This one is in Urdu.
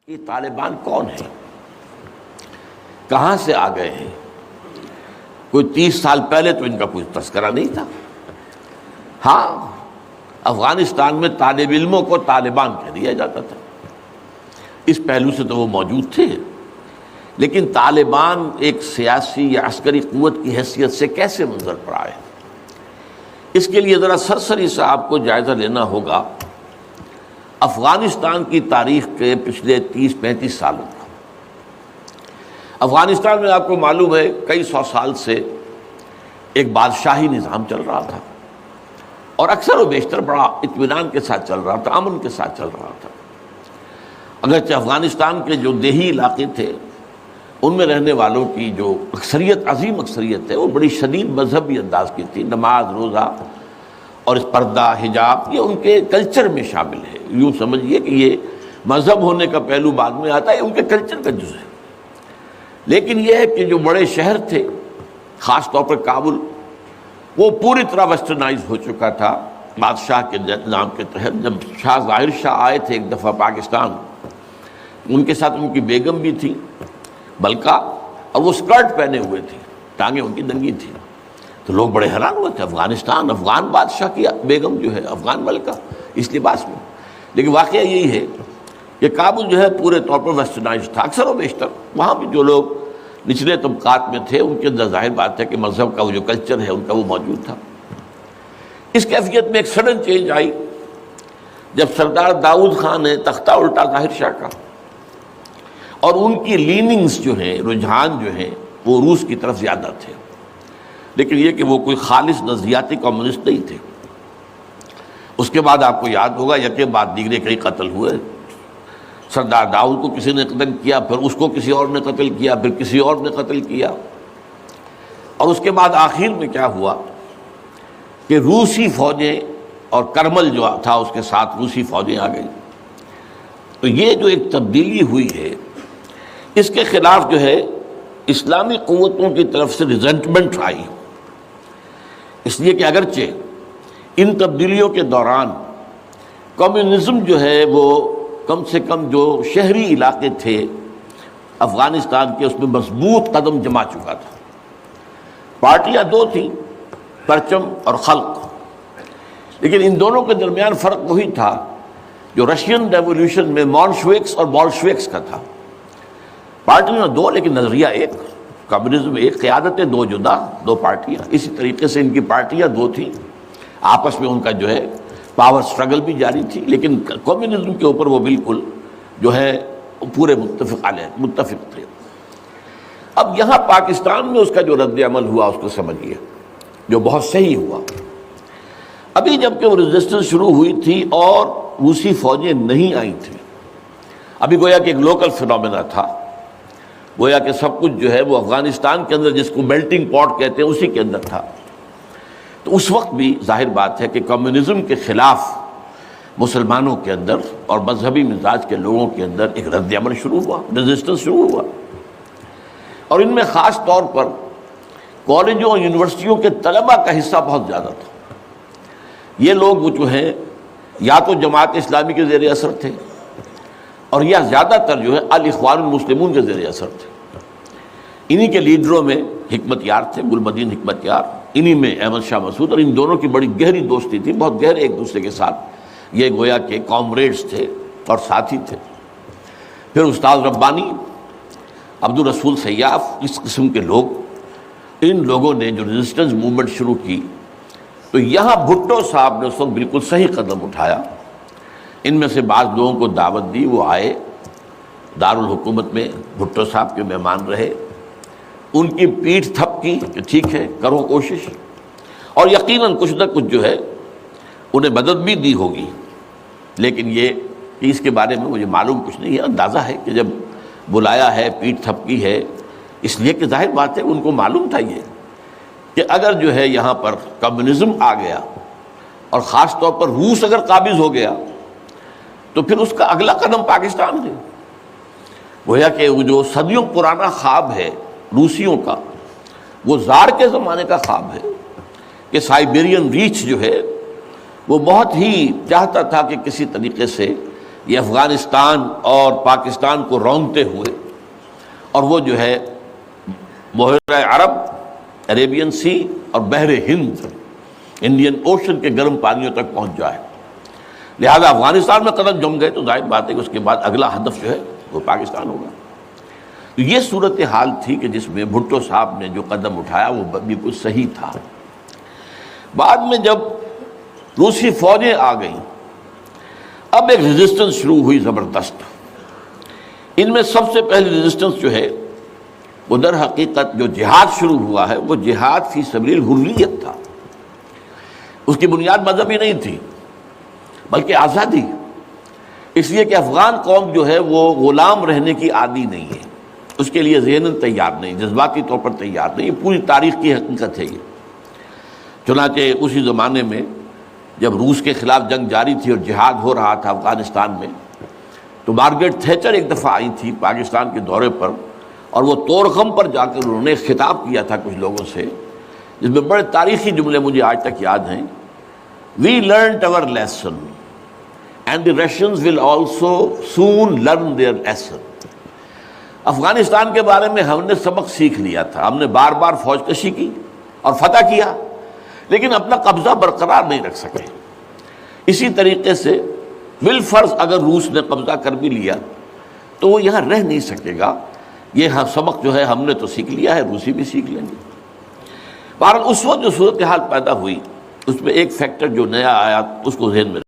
یہ طالبان کون ہیں، کہاں سے آ گئے ہیں؟ کوئی 30 سال پہلے تو ان کا کوئی تذکرہ نہیں تھا۔ ہاں، افغانستان میں طالب علموں کو طالبان کہہ دیا جاتا تھا، اس پہلو سے تو وہ موجود تھے، لیکن طالبان ایک سیاسی یا عسکری قوت کی حیثیت سے کیسے منظر پر آئے، اس کے لیے ذرا سرسری سے آپ کو جائزہ لینا ہوگا افغانستان کی تاریخ کے پچھلے 30-35 سالوں کا۔ افغانستان میں آپ کو معلوم ہے کئی سو سال سے ایک بادشاہی نظام چل رہا تھا، اور اکثر و بیشتر بڑا اطمینان کے ساتھ چل رہا تھا، امن کے ساتھ چل رہا تھا۔ اگرچہ افغانستان کے جو دیہی علاقے تھے ان میں رہنے والوں کی جو اکثریت، عظیم اکثریت ہے، وہ بڑی شدید مذہبی انداز کی تھی، نماز روزہ اور اس پردہ حجاب یہ ان کے کلچر میں شامل ہے۔ یوں سمجھیے کہ یہ مذہب ہونے کا پہلو بعد میں آتا ہے، ان کے کلچر کا جز ہے۔ لیکن یہ ہے کہ جو بڑے شہر تھے، خاص طور پر کابل، وہ پوری طرح ویسٹرنائز ہو چکا تھا بادشاہ کے نظام کے تحت۔ جب شاہ ظاہر شاہ آئے تھے ایک دفعہ پاکستان، ان کے ساتھ ان کی بیگم بھی تھی ملکہ، اور وہ اسکرٹ پہنے ہوئے تھی، ٹانگیں ان کی ننگی تھی، تو لوگ بڑے حیران ہوئے تھے، افغانستان، افغان بادشاہ کی بیگم جو ہے، افغان ملکہ اس لباس میں۔ لیکن واقعہ یہی ہے کہ کابل جو ہے پورے طور پر ویسٹرنائز تھا، اکثر و بیشتر وہاں بھی جو لوگ نچلے طبقات میں تھے ان کے اندر ظاہر بات ہے کہ مذہب کا وہ جو کلچر ہے ان کا وہ موجود تھا۔ اس کیفیت میں ایک سڈن چینج آئی جب سردار داؤد خان نے تختہ الٹا ظاہر شاہ کا، اور ان کی لیننگز جو ہیں، رجحان جو ہیں، وہ روس کی طرف زیادہ تھے، لیکن یہ کہ وہ کوئی خالص نظریاتی کمیونسٹ نہیں تھے۔ اس کے بعد آپ کو یاد ہوگا یکے بعد دیگرے کئی قتل ہوئے۔ سردار داؤد کو کسی نے قتل کیا، پھر اس کو کسی اور نے قتل کیا، پھر کسی اور نے قتل کیا، اور اس کے بعد آخر میں کیا ہوا کہ روسی فوجیں اور کرمل جو تھا اس کے ساتھ روسی فوجیں آ گئی۔ تو یہ جو ایک تبدیلی ہوئی ہے، اس کے خلاف جو ہے اسلامی قوتوں کی طرف سے ریزنٹمنٹ آئی، اس لیے کہ اگرچہ ان تبدیلیوں کے دوران کمیونزم جو ہے وہ کم سے کم جو شہری علاقے تھے افغانستان کے، اس میں مضبوط قدم جما چکا تھا۔ پارٹیاں دو تھیں، پرچم اور خلق، لیکن ان دونوں کے درمیان فرق وہی تھا جو رشین ریولوشن میں مولشوکس اور بولشوکس کا تھا۔ پارٹیاں دو لیکن نظریہ ایک، کمیونزم ایک، قیادتیں دو جدا، دو پارٹیاں۔ اسی طریقے سے ان کی پارٹیاں دو تھیں، آپس میں ان کا جو ہے پاور سٹرگل بھی جاری تھی، لیکن کمیونزم کے اوپر وہ بالکل جو ہے پورے متفق تھے۔ اب یہاں پاکستان میں اس کا جو رد عمل ہوا اس کو سمجھیے، جو بہت صحیح ہوا۔ ابھی جب کہ وہ ریزسٹنس شروع ہوئی تھی اور روسی فوجیں نہیں آئی تھیں، ابھی گویا کہ ایک لوکل فینومینا تھا، گویا کہ سب کچھ جو ہے وہ افغانستان کے اندر، جس کو میلٹنگ پاٹ کہتے ہیں، اسی کے اندر تھا۔ تو اس وقت بھی ظاہر بات ہے کہ کمیونزم کے خلاف مسلمانوں کے اندر اور مذہبی مزاج کے لوگوں کے اندر ایک رد عمل شروع ہوا، ریزسٹنس شروع ہوا، اور ان میں خاص طور پر کالجوں اور یونیورسٹیوں کے طلباء کا حصہ بہت زیادہ تھا۔ یہ لوگ جو ہیں یا تو جماعت اسلامی کے زیر اثر تھے، اور یا زیادہ تر جو ہے الاخوان المسلمون کے زیر اثر تھے۔ انہی کے لیڈروں میں حکمت یار تھے، گلبدین حکمت یار، انہی میں احمد شاہ مسعود، اور ان دونوں کی بڑی گہری دوستی تھی، بہت گہرے ایک دوسرے کے ساتھ یہ گویا کہ کامریڈز تھے اور ساتھی تھے۔ پھر استاد ربانی، عبدالرسول سیاف، اس قسم کے لوگ، ان لوگوں نے جو ریزسٹنس موومنٹ شروع کی، تو یہاں بھٹو صاحب نے اس وقت بالکل صحیح قدم اٹھایا۔ ان میں سے بعض لوگوں کو دعوت دی، وہ آئے دارالحکومت میں، بھٹو صاحب کے مہمان رہے، ان کی پیٹھ تھپ کی کہ ٹھیک ہے کرو کوشش، اور یقیناً کچھ نہ کچھ جو ہے انہیں مدد بھی دی ہوگی، لیکن یہ کہ اس کے بارے میں مجھے معلوم کچھ نہیں ہے۔ اندازہ ہے کہ جب بلایا ہے، پیٹھ تھپ کی ہے، اس لیے کہ ظاہر بات ہے ان کو معلوم تھا یہ کہ اگر جو ہے یہاں پر کمیونزم آ گیا اور خاص طور پر روس اگر قابض ہو گیا تو پھر اس کا اگلا قدم پاکستان ہے۔ گویا کہ وہ جو صدیوں پرانا خواب ہے روسیوں کا، وہ زار کے زمانے کا خواب ہے کہ سائبیرین ریچ جو ہے وہ بہت ہی چاہتا تھا کہ کسی طریقے سے یہ افغانستان اور پاکستان کو رونگتے ہوئے، اور وہ جو ہے بحیرہ عرب، عریبین سی اور بحر ہند، انڈین اوشن کے گرم پانیوں تک پہنچ جائے۔ لہذا افغانستان میں قدم جم گئے تو ظاہر بات ہے کہ اس کے بعد اگلا ہدف جو ہے وہ پاکستان ہوگا۔ تو یہ صورتحال تھی کہ جس میں بھٹو صاحب نے جو قدم اٹھایا وہ بالکل صحیح تھا۔ بعد میں جب روسی فوجیں آ گئیں، اب ایک ریزسٹنس شروع ہوئی زبردست۔ ان میں سب سے پہلی ریزسٹنس جو ہے وہ در حقیقت جو جہاد شروع ہوا ہے وہ جہاد فی سبیل الحریت تھا۔ اس کی بنیاد مذہبی نہیں تھی بلکہ آزادی، اس لیے کہ افغان قوم جو ہے وہ غلام رہنے کی عادی نہیں ہے، اس کے لیے ذہناً تیار نہیں، جذباتی طور پر تیار نہیں، یہ پوری تاریخ کی حقیقت ہے یہ۔ چنانچہ اسی زمانے میں جب روس کے خلاف جنگ جاری تھی اور جہاد ہو رہا تھا افغانستان میں، تو مارگریٹ تھیچر ایک دفعہ آئی تھی پاکستان کے دورے پر، اور وہ طورخم پر جا کر انہوں نے خطاب کیا تھا کچھ لوگوں سے، جس میں بڑے تاریخی جملے مجھے آج تک یاد ہیں۔ We learnt our lesson and the Russians will also soon learn their lesson۔ Afghanistan کے بارے میں ہم نے سبق سیکھ لیا تھا، ہم نے بار بار فوج کشی کی اور فتح کیا، لیکن اپنا قبضہ برقرار نہیں رکھ سکے۔ اسی طریقے سے بالفرض اگر روس نے قبضہ کر بھی لیا تو وہ یہاں رہ نہیں سکے گا۔ یہ سبق جو ہے ہم نے تو سیکھ لیا ہے، روسی بھی سیکھ لیں گے۔ بہرحال اس وقت جو صورتحال پیدا ہوئی اس میں ایک فیکٹر جو نیا آیا اس کو ذہن میں